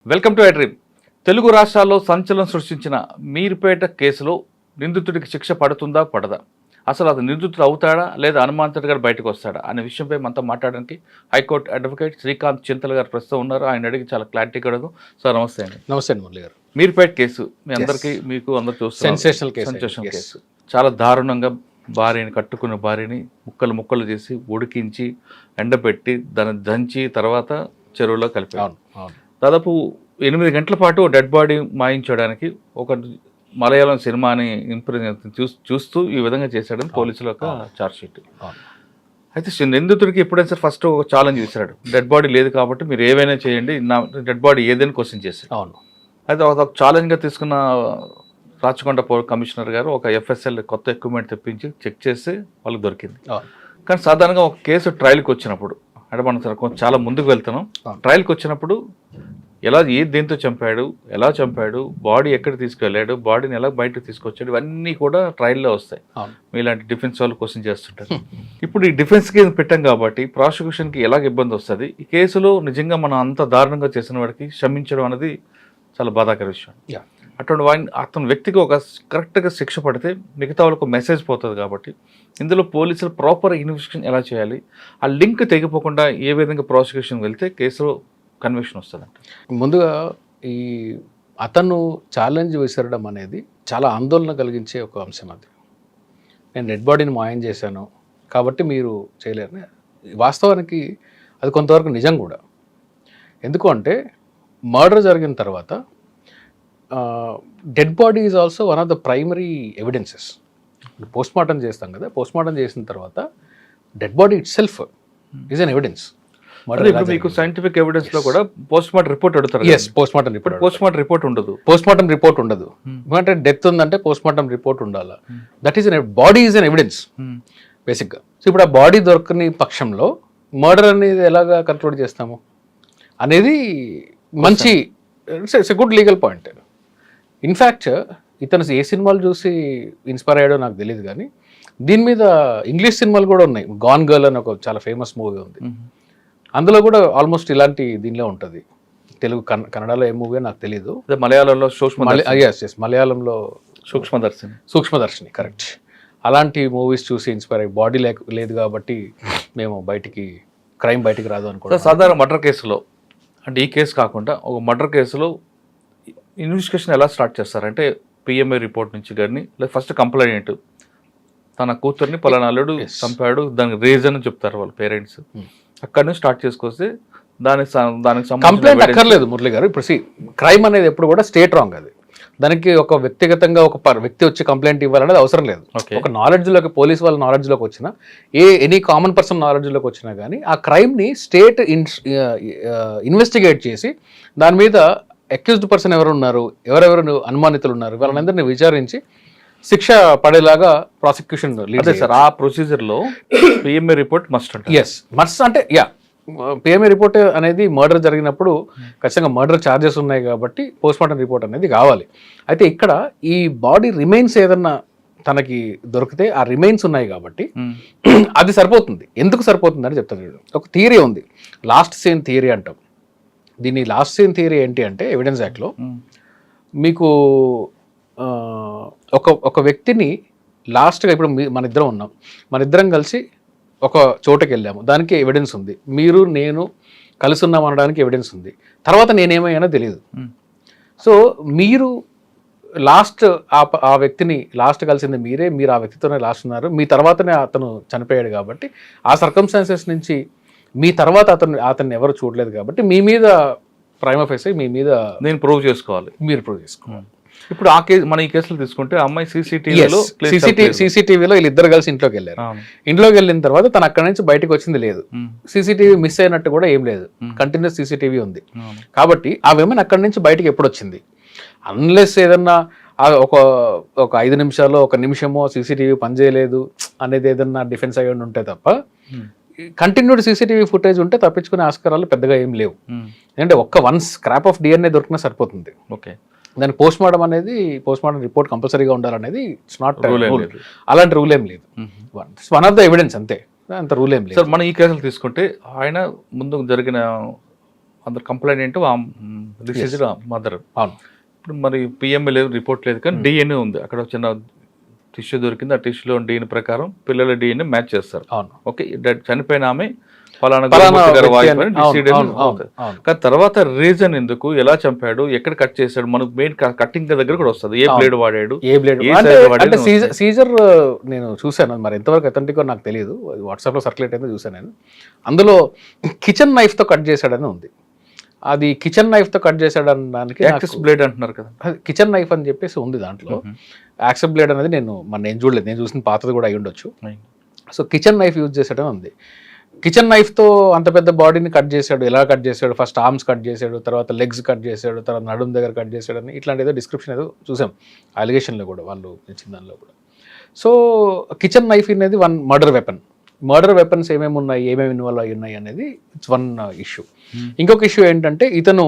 Welcome to dream. Telugu రాష్ట్రాల్లో సంచలనం సృష్టించిన మీర్పేట కేసులో నిందితుడికి శిక్ష పడుతుందా పడదా, అసలు అది నిందితుడు అవుతాడా లేదా అనుమానితుడిగా బయటకు వస్తాడా అనే విషయంపై మనతో మాట్లాడడానికి హైకోర్టు అడ్వకేట్ శ్రీకాంత్ చింతల గారు ప్రస్తుతం ఉన్నారు. ఆయన అడిగి చాలా క్లారిటీ అడగదు. సార్ నమస్తే అండి. నమస్తే అండి మురళి గారు. మీర్పేట కేసు మీ అందరికీ మీకు అందరూ చూస్తున్నారు. Sensational case. చాలా దారుణంగా భార్యని కట్టుకున్న భార్యని ముక్కలు ముక్కలు చేసి ఉడికించి ఎండబెట్టి దాన్ని దంచి తర్వాత చెరువులో కలిపారు. దాదాపు 8 గంటల పాటు డెడ్ బాడీ మాయించడానికి ఒక మలయాళం సినిమాని చూస్తూ ఈ విధంగా చేశాడని పోలీసుల యొక్క ఛార్జ్షీట్. అయితే నిందితుడికి ఎప్పుడైనా సరే ఫస్ట్ ఒక ఛాలెంజ్ చేశాడు, డెడ్ బాడీ లేదు కాబట్టి మీరు ఏవైనా చేయండి, నా డెడ్ బాడీ ఏదైనా క్వశ్చన్ చేశాడు. అవును. అయితే ఒక ఛాలెంజ్గా తీసుకున్న రాచకొండ కమిషనర్ గారు ఒక ఎఫ్ఎస్ఎల్ కొత్త ఎక్విప్మెంట్ తెప్పించి చెక్ చేసి వాళ్ళకి దొరికింది. కానీ సాధారణంగా ఒక కేసు ట్రయల్కి వచ్చినప్పుడు అంటే మనం చాలా ముందుకు వెళ్తున్నాం. ట్రయల్కి వచ్చినప్పుడు దేంతో చంపాడు, ఎలా చంపాడు, బాడీ ఎక్కడ తీసుకెళ్ళాడు, బాడీని ఎలా బయటకు తీసుకొచ్చాడు, ఇవన్నీ కూడా ట్రయల్లో వస్తాయి. మీలాంటి డిఫెన్స్ వాళ్ళు క్వశ్చన్ చేస్తుంటారు. ఇప్పుడు ఈ డిఫెన్స్కి పెట్టాం కాబట్టి ప్రాసిక్యూషన్కి ఎలాగ ఇబ్బంది వస్తుంది. ఈ కేసులో నిజంగా మనం అంత దారుణంగా చేసిన వాడికి క్షమించడం అనేది చాలా బాధాకర విషయం. అటువంటి అతని వ్యక్తికి ఒక కరెక్ట్గా శిక్ష పడితే మిగతా వాళ్ళకు మెసేజ్ పోతుంది. కాబట్టి ఇందులో పోలీసులు ప్రాపర్ ఇన్వెస్టిగేషన్ ఎలా చేయాలి, ఆ లింక్ తెగిపోకుండా ఏ విధంగా ప్రాసిక్యూషన్ వెళ్తే కేసులో కన్విక్షన్ వస్తుందంట. ముందుగా ఈ అతను ఛాలెంజ్ విసరడం అనేది చాలా ఆందోళన కలిగించే ఒక అంశం. అది నేను డెడ్ బాడీని మాయం చేశాను కాబట్టి మీరు చేయలేరు. వాస్తవానికి అది కొంతవరకు నిజం కూడా. ఎందుకు అంటే మర్డర్ జరిగిన తర్వాత dead body is also one of the primary evidences. Post mortem చేస్తాం కదా, పోస్ట్ మార్టం చేసిన తర్వాత dead body it self is an evidence. మీకు సైంటిఫిక్ ఎవిడెన్స్ లో కూడా పోస్ట్ మార్టం రిపోర్ట్ అడుగుతారు. పోస్ట్ మార్టం రిపోర్ట్ ఉండదు. పోస్ట్ మార్టం రిపోర్ట్ ఉండదు. ఎందుకంటే డెత్ ఉందంటే పోస్ట్ మార్టం రిపోర్ట్ ఉండాలి. That is body is an evidence బేసిక్గా. సో ఇప్పుడు ఆ బాడీ దొరకని పక్షంలో మర్డర్ అనేది ఎలాగా కంట్రోల్ చేస్తాము అనేది మంచి it's a good legal point. In fact ఇతను ఏ సినిమాలు చూసి ఇన్స్పైర్ అయ్యాడో నాకు తెలియదు, కానీ దీని మీద ఇంగ్లీష్ సినిమాలు కూడా ఉన్నాయి. గాన్ గర్ల్ అని ఒక చాలా ఫేమస్ మూవీ ఉంది, అందులో కూడా ఆల్మోస్ట్ ఇలాంటి దీనిలో ఉంటుంది. తెలుగు కన్నడలో ఏ మూవీ నాకు తెలియదు, మలయాళంలో మలయాళంలో సూక్ష్మదర్శిని కరెక్ట్. అలాంటి మూవీస్ చూసి ఇన్స్పైర్ అయ్యి బాడీ లేదు కాబట్టి మేము క్రైమ్ బయటికి రాదు అనుకో. సాధారణ మర్డర్ కేసులో అంటే ఈ కేసు కాకుండా ఒక మర్డర్ కేసులో ఇన్వెస్టిగేషన్ ఎలా స్టార్ట్ చేస్తారంటే పిఎంఏ రిపోర్ట్ నుంచి కానీ లేదా ఫస్ట్ కంప్లైంట్ తన కూతుర్ని పలానా అల్లుడు చంపాడు, దానికి రీజన్ చెప్తారు వాళ్ళ పేరెంట్స్. అక్కడ నుంచి స్టార్ట్ చేసుకొస్తే దానికి కంప్లైంట్ అక్కర్లేదు మురళి గారు. ఇప్పుడు క్రైమ్ అనేది ఎప్పుడు కూడా స్టేట్ రాంగ్. అది దానికి ఒక వ్యక్తిగతంగా ఒక వ్యక్తి వచ్చి కంప్లైంట్ ఇవ్వాలనేది అవసరం లేదు. ఒక నాలెడ్జ్లోకి పోలీస్ వాళ్ళ నాలెడ్జ్లోకి వచ్చినా ఎనీ కామన్ పర్సన్ నాలెడ్జ్లోకి వచ్చినా కానీ ఆ క్రైమ్ని స్టేట్ ఇన్వెస్టిగేట్ చేసి దాని మీద అక్యూజ్డ్ పర్సన్ ఎవరు ఉన్నారు, ఎవరెవరు అనుమానితులు ఉన్నారు, వాళ్ళందరినీ విచారించి శిక్ష పడేలాగా ప్రాసిక్యూషన్ లీడ్. సార్ ఆ ప్రొసీజర్లో పిఎంఏ రిపోర్ట్ మస్ట్ అంటే పిఎంఏ రిపోర్ట్ అనేది మర్డర్ జరిగినప్పుడు ఖచ్చితంగా మర్డర్ ఛార్జెస్ ఉన్నాయి కాబట్టి పోస్ట్ మార్టం రిపోర్ట్ అనేది కావాలి. అయితే ఇక్కడ ఈ బాడీ రిమైన్స్ ఏదన్నా తనకి దొరికితే ఆ రిమైన్స్ ఉన్నాయి కాబట్టి అది సరిపోతుంది. ఎందుకు సరిపోతుంది అని చెప్తాను. ఒక థియరీ ఉంది, లాస్ట్ సీన్ థియరీ అంటాం. దీన్ని లాస్ట్ సీన్ థియరీ ఏంటి అంటే ఎవిడెన్స్ యాక్ట్లో మీకు ఒక వ్యక్తిని లాస్ట్గా ఇప్పుడు మన ఇద్దరం ఉన్నాం, మన ఇద్దరం కలిసి ఒక చోటకి వెళ్ళాము, దానికి ఎవిడెన్స్ ఉంది. మీరు నేను కలిసి ఉన్నాం అనడానికి ఎవిడెన్స్ ఉంది. తర్వాత నేనేమయ్యానో తెలియదు. సో మీరు లాస్ట్ ఆ వ్యక్తిని లాస్ట్ కలిసింది మీరు ఆ వ్యక్తితోనే లాస్ట్ ఉన్నారు, మీ తర్వాతనే అతను చనిపోయాడు కాబట్టి ఆ సర్కమ్స్టాన్సెస్ నుంచి మీ తర్వాత అతన్ని ఎవరు చూడలేదు కాబట్టి మీ మీద ప్రైమ్ ఆఫీసర్ మీ మీద నేను ప్రూవ్ చేసుకోవాలి, మీరు ప్రూవ్ చేసుకోవాలి. ఇప్పుడు ఆ కేసు మన ఈ కేసులో తీసుకుంటే అమ్మాయి సీసీటీవీలో వీళ్ళిద్దరు కలిసి ఇంట్లోకి వెళ్ళారు. ఇంట్లోకి వెళ్ళిన తర్వాత తను అక్కడి నుంచి బయటకు వచ్చింది లేదు. సీసీటీవీ మిస్ అయినట్టు కూడా ఏం లేదు, కంటిన్యూస్ సీసీటీవీ ఉంది. కాబట్టి ఆ విమెన్ అక్కడి నుంచి బయటకు ఎప్పుడు వచ్చింది, అన్లెస్ ఏదన్నా ఒక 5 నిమిషాలు 1 నిమిషమో సీసీటీవీ పనిచేయలేదు అనేది ఏదన్నా డిఫెన్స్ అయ్యి ఉంటే తప్ప కంటిన్యూడ్ సీసీటీవీ ఫుటేజ్ ఉంటే తప్పించుకునే ఆస్కారాలు పెద్దగా ఏం లేవు. ఎందుకంటే వన్స్ స్క్రాప్ ఆఫ్ డిఎన్ఏ దొరికినా సరిపోతుంది. ఓకే, దాని పోస్ట్ మార్టం అనేది పోస్ట్ మార్టం రిపోర్ట్ కంపల్సరీగా ఉండాలనేది ఇట్స్ నాట్ రూల్. అలాంటి రూల్ ఏం లేదు. వన్ ఆఫ్ ద ఎవిడెన్స్ అంతే, అంత రూల్ ఏం లేదు. సార్ మనం ఈ కేసులు తీసుకుంటే ఆయన ముందు జరిగిన అందరు కంప్లైంట్ డిసీజ్డ్ మదర్. అవును. ఇప్పుడు మరి పిఎంఏ లేదు, రిపోర్ట్ లేదు, కానీ డిఎన్ఏ ఉంది. అక్కడ చిన్న టిష్యూ దొరికింది, ఆ టిష్యూలో డిఎన్ఏ ప్రకారం పిల్లల డిఎన్ఏ మ్యాచ్ చేస్తారు. అవును. ఓకే, చనిపోయిన ఆమె ఫలానా కానీ తర్వాత రీజన్ ఎందుకు, ఎలా చంపాడు, ఎక్కడ కట్ చేశాడు, మనకు మెయిన్ కట్టింగ్ దగ్గర కూడా వస్తుంది. ఏ బ్లేడ్ వాడాడు, అంటే సీజర్ నేను చూశాను, మరి ఎంతవరకు అథెంటిక్ నాకు తెలియదు, వాట్సాప్ లో సర్క్యులేట్ అయితే చూసాను నేను. అందులో కిచెన్ నైఫ్ తో కట్ చేశాడని ఉంది. అది కిచెన్ నైఫ్ తో కట్ చేశాడు అనడానికి యాక్సెస్ బ్లేడ్ అంటున్నారు కదా, కిచెన్ నైఫ్ అని చెప్పేసి ఉంది దాంట్లో. యాక్సెస్ బ్లేడ్ అనేది నేను చూడలేదు, నేను చూసిన పాతది కూడా అయి ఉండొచ్చు. సో కిచెన్ నైఫ్ యూజ్ చేశాడని ఉంది. కిచెన్ నైఫ్తో అంత పెద్ద బాడీని కట్ చేశాడు, ఎలా కట్ చేశాడు, ఫస్ట్ ఆర్మ్స్ కట్ చేశాడు, తర్వాత లెగ్స్ కట్ చేశాడు, తర్వాత నడుము దగ్గర కట్ చేశాడని ఇట్లాంటి ఏదో డిస్క్రిప్షన్ ఏదో చూసాం అలిగేషన్లో కూడా, వాళ్ళు ఇచ్చిన దానిలో కూడా. సో కిచెన్ నైఫ్ అనేది one murder weapon. Murder weapons ఏమేమి ఉన్నాయి, ఏమేమి ఇన్వాల్వ్ అయ్యి ఉన్నాయి అనేది ఇట్స్ వన్ ఇష్యూ. ఇంకొక ఇష్యూ ఏంటంటే ఇతను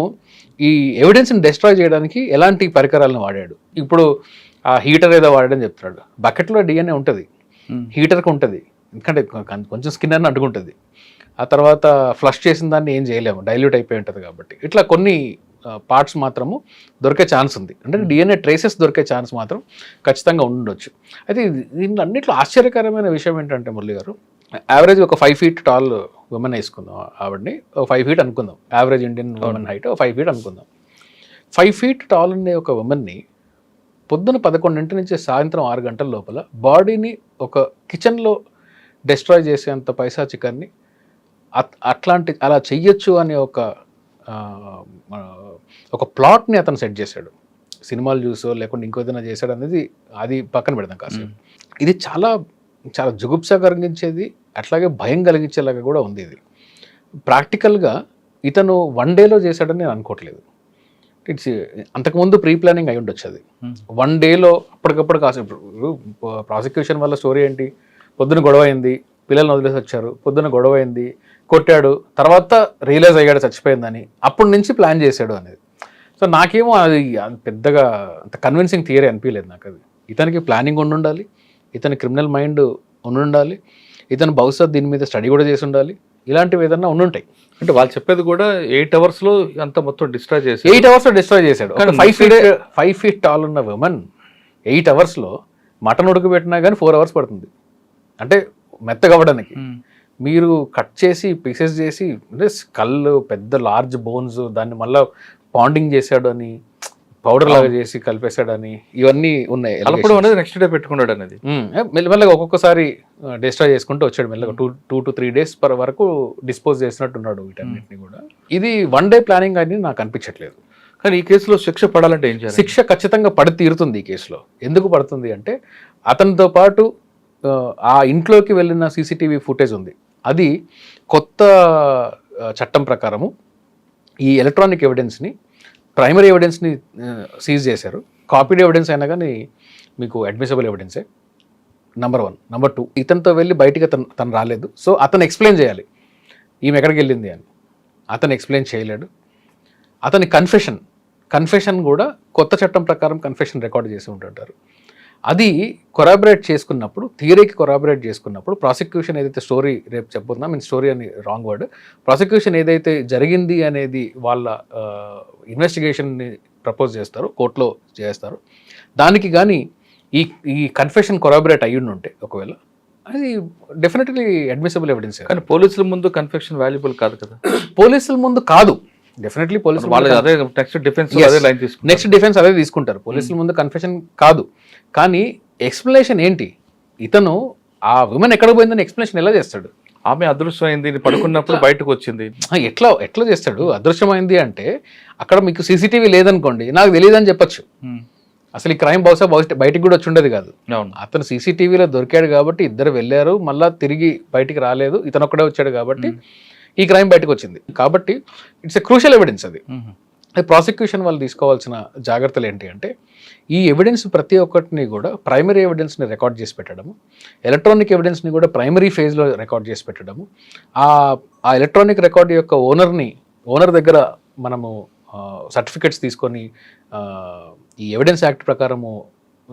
ఈ ఎవిడెన్స్ని డెస్ట్రాయ్ చేయడానికి ఎలాంటి పరికరాలను వాడాడు. ఇప్పుడు ఆ హీటర్ ఏదో వాడాడని చెప్తున్నాడు. బకెట్లో డిఎన్ఏ ఉంటుంది, హీటర్కి ఉంటుంది, ఎందుకంటే కొంచెం స్కిన్ అని అంటుకుంటుంది. ఆ తర్వాత ఫ్లష్ చేసిన దాన్ని ఏం చేయలేము, డైల్యూట్ అయిపోయి ఉంటుంది కాబట్టి. ఇట్లా కొన్ని పార్ట్స్ మాత్రము దొరికే ఛాన్స్ ఉంది, అంటే డిఎన్ఏ ట్రేసెస్ దొరికే ఛాన్స్ మాత్రం ఖచ్చితంగా ఉండొచ్చు. అయితే దీంట్లో అన్నింటిలో ఆశ్చర్యకరమైన విషయం ఏంటంటే మురళి గారు, యావరేజ్ ఒక 5 feet టాల్ ఉమెన్ వేసుకుందాం, ఆవిడని 5 feet అనుకుందాం, average Indian women height 5 feet అనుకుందాం. 5 feet టాల్ ఉండే ఒక ఉమెన్ని పొద్దున 11 నుంచి సాయంత్రం 6 గంటల లోపల బాడీని ఒక కిచెన్లో డెస్ట్రాయ్ చేసేంత పైశాచికాన్ని అలా చెయ్యొచ్చు అనే ఒక ప్లాట్ని అతను సెట్ చేశాడు. సినిమాలు చూసో లేకుంటే ఇంకోదైనా చేశాడు అనేది అది పక్కన పెడదాం కాసేపు. ఇది చాలా చాలా జుగుప్స కలిగించేది, అట్లాగే భయం కలిగించేలాగా కూడా ఉంది. ఇది ప్రాక్టికల్గా ఇతను 1 dayలో చేశాడని నేను అనుకోవట్లేదు. ఇట్స్ అంతకుముందు ప్రీ ప్లానింగ్ అయి ఉండొచ్చు. అది 1 dayలో అప్పటికప్పుడు కాసేపు. ప్రాసిక్యూషన్ వల్ల స్టోరీ ఏంటి, పొద్దున గొడవ అయింది, పిల్లల్ని వదిలేసి వచ్చారు, పొద్దున గొడవ అయింది, కొట్టాడు, తర్వాత రియలైజ్ అయ్యాడు చచ్చిపోయిందని, అప్పటి నుంచి ప్లాన్ చేశాడు అనేది. సో నాకేమో అది పెద్దగా అంత కన్విన్సింగ్ థియరీ అనిపించలేదు నాకు. అది ఇతనికి ప్లానింగ్ ఉండాలి, ఇతని క్రిమినల్ మైండ్ ఉండాలి, ఇతను బహుశా దీని మీద స్టడీ కూడా చేసి ఉండాలి, ఇలాంటివి ఏదన్నా ఉండుంటాయి. అంటే వాళ్ళు చెప్పేది కూడా 8 hours అంత మొత్తం డిస్ట్రాయ్ చేసి 8 hours డిస్ట్రాయ్ చేశాడు. 5 feet టాల్ ఉన్న ఉమెన్ 8 hours మటన్ ఉడకబెట్టినా కానీ 4 hours పడుతుంది, అంటే మెత్తగా అవ్వడానికి. మీరు కట్ చేసి పీసెస్ చేసి, అంటే కళ్ళు పెద్ద లార్జ్ బోన్స్, దాన్ని మళ్ళీ పాండింగ్ చేశాడు అని, పౌడర్ లాగా చేసి కలిపేశాడని, ఇవన్నీ ఉన్నాయి. కలపడం అనేది నెక్స్ట్ డే పెట్టుకున్నాడు అనేది. మెల్లమెల్లగా ఒక్కొక్కసారి డిస్ట్రాయ్ చేసుకుంటూ వచ్చాడు, మెల్లగా 2 to 3 days వరకు డిస్పోజ్ చేసినట్టున్నాడు వీటన్నిటిని కూడా. ఇది 1 day ప్లానింగ్ అని నాకు అనిపించట్లేదు. కానీ ఈ కేసులో శిక్ష పడాలంటే ఏం చేయాలి? శిక్ష ఖచ్చితంగా పడి తీరుతుంది ఈ కేసులో. ఎందుకు పడుతుంది అంటే, అతనితో పాటు ఆ ఇంట్లోకి వెళ్ళిన CCTV ఫుటేజ్ ఉంది. అది కొత్త చట్టం ప్రకారము ఈ ఎలక్ట్రానిక్ ఎవిడెన్స్ని, ప్రైమరీ ఎవిడెన్స్ని సీజ్ చేశారు. కాపీడ్ ఎవిడెన్స్ అయినా కానీ మీకు అడ్మిసిబుల్ ఎవిడెన్సే, నెంబర్ 1. నెంబర్ 2, ఇతనితో వెళ్ళి బయటికి తను రాలేదు. సో అతను ఎక్స్ప్లెయిన్ చేయాలి ఈమె ఎక్కడికి వెళ్ళింది అని. అతను ఎక్స్ప్లెయిన్ చేయలేడు. అతని కన్ఫెషన్ కూడా కొత్త చట్టం ప్రకారం కన్ఫెషన్ రికార్డ్ చేసి ఉంటుంటారు. అది కొరాబరేట్ చేసుకున్నప్పుడు, థియరీకి కొరాబరేట్ చేసుకున్నప్పుడు, ప్రాసిక్యూషన్ ఏదైతే స్టోరీ రేపు చెప్పబోతున్నా, స్టోరీ అని రాంగ్ వర్డ్, ప్రాసిక్యూషన్ ఏదైతే జరిగింది అనేది వాళ్ళ ఇన్వెస్టిగేషన్ని ప్రపోజ్ చేస్తారో, కోర్టులో చేస్తారు, దానికి కానీ ఈ కన్ఫెషన్ కొరాబరేట్ అయ్యి ఉంటే ఒకవేళ, అది డెఫినెట్లీ అడ్మిసిబుల్ ఎవిడెన్స్. కానీ పోలీసుల ముందు కన్ఫెషన్ వాల్యుబుల్ కాదు కదా. పోలీసుల ముందు కాదు, డెఫినెట్లీ పోలీసులు నెక్స్ట్ డిఫెన్స్ అదే తీసుకుంటారు. పోలీసుల ముందు కన్ఫెషన్ కాదు, కానీ ఎక్స్ప్లెనేషన్ ఏంటి, ఇతను ఆ ఉమెన్ ఎక్కడ పోయిందని ఎక్స్ప్లెనేషన్ ఎలా చేస్తాడు? ఆమె అదృశ్యమైంది, పడుకున్నప్పుడు బయటకు వచ్చింది, ఎట్లా చేస్తాడు? అదృశ్యమైంది అంటే అక్కడ మీకు CCTV లేదనుకోండి, నాకు తెలియదు అని చెప్పొచ్చు. అసలు ఈ క్రైమ్ బహుశా బయటికి కూడా వచ్చి ఉండేది కాదు. అతను CCTVలో దొరికాడు కాబట్టి ఇద్దరు వెళ్ళారు, మళ్ళీ తిరిగి బయటికి రాలేదు, ఇతను ఒక్కడే వచ్చాడు కాబట్టి ఈ క్రైమ్ బయటకు వచ్చింది. కాబట్టి ఇట్స్ ఎ క్రూషియల్ ఎవిడెన్స్. అది ప్రాసిక్యూషన్ వాళ్ళు తీసుకోవాల్సిన జాగ్రత్తలు ఏంటి అంటే, ఈ ఎవిడెన్స్ ప్రతి ఒక్కటిని కూడా ప్రైమరీ ఎవిడెన్స్ని రికార్డ్ చేసి పెట్టడము, ఎలక్ట్రానిక్ ఎవిడెన్స్ని కూడా ప్రైమరీ ఫేజ్లో రికార్డ్ చేసి పెట్టడము, ఆ ఎలక్ట్రానిక్ రికార్డ్ యొక్క ఓనర్ దగ్గర మనము సర్టిఫికెట్స్ తీసుకొని ఈ ఎవిడెన్స్ యాక్ట్ ప్రకారము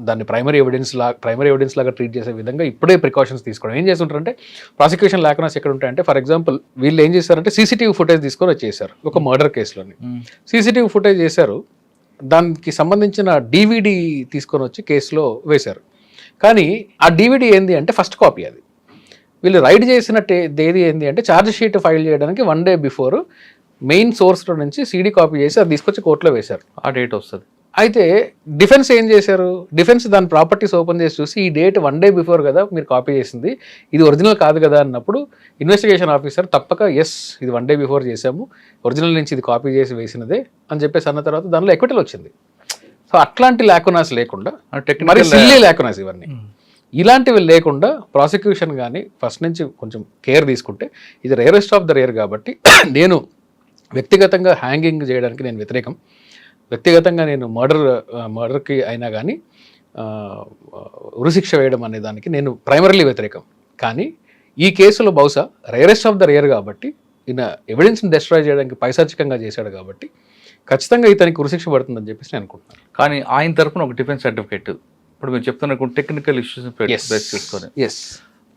దాన్ని ప్రైమరీ ఎవిడెన్స్ లాగా ట్రీట్ చేసే విధంగా ఇప్పుడే ప్రికాషన్స్ తీసుకోవడం. ఏం చేస్తుంటారంటే ప్రాసిక్యూషన్ లేకనాస్ ఎక్కడ ఉంటాయంటే, ఫర్ ఎగ్జాంపుల్ వీళ్ళు ఏం చేశారంటే సీసీటీవీ ఫుటేజ్ తీసుకొని వచ్చేసారు ఒక మర్డర్ కేసులోని. సీసీటీవీ ఫుటేజ్ చేశారు, దానికి సంబంధించిన DVD తీసుకొని వచ్చి కేసులో వేశారు. కానీ ఆ DVD ఏంది అంటే ఫస్ట్ కాపీ. అది వీళ్ళు రైడ్ చేసిన తేదీ ఏంది అంటే ఛార్జ్ షీట్ ఫైల్ చేయడానికి 1 day బిఫోర్ మెయిన్ సోర్స్లో నుంచి CD కాపీ చేసి అది తీసుకొచ్చి కోర్టులో వేశారు. ఆ డేట్ వస్తుంది. అయితే డిఫెన్స్ ఏం చేశారు, డిఫెన్స్ దాని ప్రాపర్టీస్ ఓపెన్ చేసి చూసి ఈ డేట్ 1 day బిఫోర్ కదా మీరు కాపీ చేసింది, ఇది ఒరిజినల్ కాదు కదా అన్నప్పుడు ఇన్వెస్టిగేషన్ ఆఫీసర్ తప్పక ఎస్ ఇది 1 day బిఫోర్ చేసాము, ఒరిజినల్ నుంచి ఇది కాపీ చేసి వేసినదే అని చెప్పేసి అన్న తర్వాత దానిలో ఎక్విటల్ వచ్చింది. సో అట్లాంటి లాకునాస్ లేకుండా, మరి సిల్లీ లాకునాస్ ఇవన్నీ, ఇలాంటివి లేకుండా ప్రాసిక్యూషన్ కానీ ఫస్ట్ నుంచి కొంచెం కేర్ తీసుకుంటే, ఇది రేరెస్ట్ ఆఫ్ ద రేర్ కాబట్టి నేను వ్యక్తిగతంగా హ్యాంగింగ్ చేయడానికి నేను వ్యతిరేకం. వ్యక్తిగతంగా నేను మర్డర్కి అయినా కానీ ఉరిశిక్ష వేయడం అనే దానికి నేను ప్రైమరీలీ వ్యతిరేకం. కానీ ఈ కేసులో బహుశా రేరెస్ట్ ఆఫ్ ద రేర్ కాబట్టి, ఈయన ఎవిడెన్స్ని డిస్ట్రాయ్ చేయడానికి పైశాచికంగా చేశాడు కాబట్టి ఖచ్చితంగా ఇతనికి ఉరిశిక్ష పడుతుందని చెప్పేసి నేను అనుకుంటున్నాను. కానీ ఆయన తరపున ఒక డిఫెన్స్ సర్టిఫికేట్ ఇప్పుడు మీరు చెప్తున్న టెక్నికల్ ఇష్యూస్ బేస్ చేసుకొని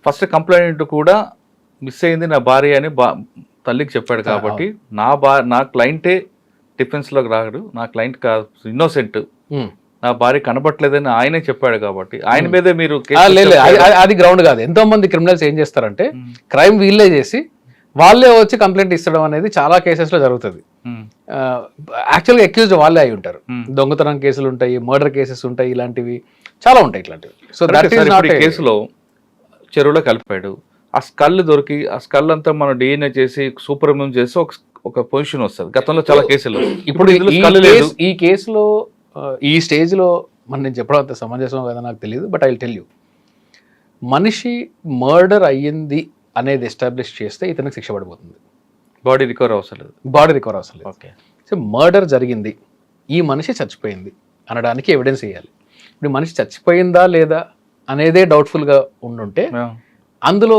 ఫస్ట్ కంప్లైంట్ కూడా మిస్ అయింది నా భార్య అని తల్లికి చెప్పాడు కాబట్టి నా క్లయింటే డిఫెన్స్లోకి రాడు, నా క్లయింట్ కాదు ఇన్నోసెంట్, నా భార్య కనబట్టలేదని ఆయనే చెప్పాడు కాబట్టి ఆయన మీదే మీరు అది గ్రౌండ్ కాదు. ఎంతో మంది క్రిమినల్స్ ఏం చేస్తారంటే క్రైమ్ వీళ్ళే చేసి వాళ్ళే వచ్చి కంప్లైంట్ ఇస్తడం అనేది చాలా కేసెస్లో జరుగుతుంది. యాక్చువల్గా అక్యూజ్డ్ వాళ్ళే అయి ఉంటారు. దొంగతనం కేసులు ఉంటాయి, మర్డర్ కేసెస్ ఉంటాయి, ఇలాంటివి చాలా ఉంటాయి ఇట్లాంటివి. సో కేసులో చెరువులో కలిపాడు, ఆ స్కల్ దొరికి ఆ స్కల్ అంతా మనం DNA చేసి సూపర్ ఇమ్యూన్ చేసి ఒక పొజిషన్ వస్తుంది. గతంలో చాలా కేసులు. ఇప్పుడు ఈ కేసులో ఈ స్టేజ్లో నేను చెప్పడం అంత సమంజసం కదా నాకు తెలియదు, but I will tell you, మనిషి మర్డర్ అయ్యింది అనేది ఎస్టాబ్లిష్ చేస్తే ఇతనికి శిక్ష పడిపోతుంది. బాడీ రికవర్ అవసరం లేదు. ఓకే, సో మర్డర్ జరిగింది, ఈ మనిషి చచ్చిపోయింది అనడానికి ఎవిడెన్స్ ఇవ్వాలి. ఇప్పుడు మనిషి చచ్చిపోయిందా లేదా అనేదే డౌట్ఫుల్గా ఉండుంటే అందులో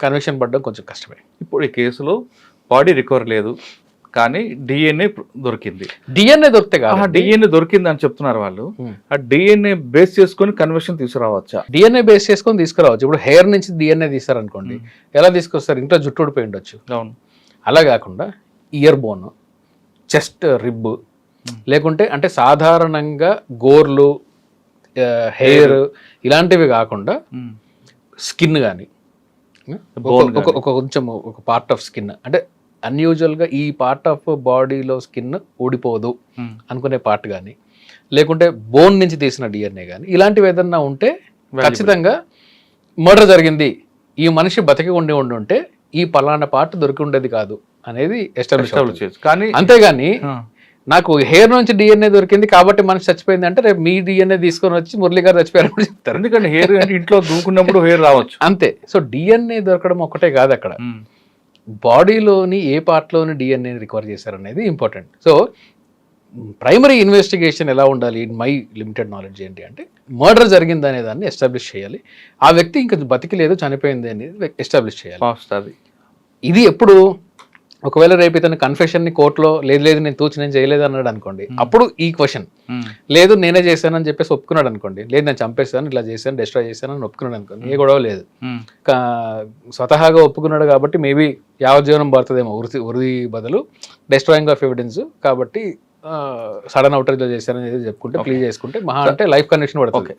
కన్విక్షన్ పడడం కొంచెం కష్టమే. ఇప్పుడు ఈ కేసులో బాడీ రికవర్ లేదు కానీ DNA దొరికింది. DNA దొరికితే కాదు, DNA దొరికింది అని చెప్తున్నారు వాళ్ళు. ఆ DNA బేస్ చేసుకొని కన్వర్షన్ తీసుకురావచ్చా? DNA బేస్ చేసుకొని తీసుకురావచ్చు. ఇప్పుడు హెయిర్ నుంచి DNA తీస్తారనుకోండి, ఎలా తీసుకొస్తారు? ఇంట్లో జుట్టు ఊడిపోయి ఉండొచ్చు. అవును. అలా కాకుండా ఇయర్ బోన్, చెస్ట్ రిబ్, లేకుంటే అంటే సాధారణంగా గోర్లు, హెయిర్ ఇలాంటివి కాకుండా స్కిన్ కానీ కొంచెం ఒక పార్ట్ ఆఫ్ స్కిన్, అంటే అన్యూజువల్గా ఈ పార్ట్ ఆఫ్ బాడీలో స్కిన్ ఊడిపోదు అనుకునే పార్ట్ కానీ, లేకుంటే బోన్ నుంచి తీసిన DNA కానీ, ఇలాంటివి ఏదన్నా ఉంటే ఖచ్చితంగా మర్డర్ జరిగింది, ఈ మనిషి బతికి ఉంటే ఈ పలానా పార్ట్ దొరికి ఉండేది కాదు అనేది ఎస్టాబ్లిష్ చేయొచ్చు. కానీ అంతేగాని నాకు హెయిర్ నుంచి DNA దొరికింది కాబట్టి మనిషి చచ్చిపోయింది అంటే రేపు మీ DNA తీసుకొని వచ్చి మురళి గారు చచ్చిపోయారు కూడా చెప్తారు. ఎందుకంటే హెయిర్ ఇంట్లో దూకున్నప్పుడు హెయిర్ రావచ్చు అంతే. సో DNA దొరకడం ఒక్కటే కాదు, అక్కడ బాడీలోని ఏ పార్ట్లోని DNA రికవర్ చేశారనేది ఇంపార్టెంట్. సో ప్రైమరీ ఇన్వెస్టిగేషన్ ఎలా ఉండాలి, మై లిమిటెడ్ నాలెడ్జ్ ఏంటి అంటే మర్డర్ జరిగింది అనే దాన్ని ఎస్టాబ్లిష్ చేయాలి, ఆ వ్యక్తి ఇంకా బతికిలేదు చనిపోయింది అనేది ఎస్టాబ్లిష్ చేయాలి. ఇది ఎప్పుడు ఒకవేళ రేపు ఇతను కన్ఫెషన్ని కోర్టులో లేదు నేను చేయలేదు అన్నాడు అనుకోండి, అప్పుడు ఈ క్వశ్చన్, లేదు నేనే చేశానని చెప్పేసి ఒప్పుకున్నాడు అనుకోండి, లేదు నేను చంపేస్తాను, ఇట్లా చేశాను, డిస్ట్రాయ్ చేశాను అని ఒప్పుకున్నాడు అనుకోండి, ఏ గొడవ లేదు. స్వతహాగా ఒప్పుకున్నాడు కాబట్టి మేబీ యావజ్జీవనం పడుతుందేమో ఉరి బదులు డిస్ట్రాయింగ్ ఆఫ్ ఎవిడెన్స్ కాబట్టి సడన్ అవుటరేజ్ చేశారని చెప్పుకుంటే ప్లీజ్ చేసుకుంటే మహా అంటే లైఫ్ కన్విక్షన్ పడుతుంది.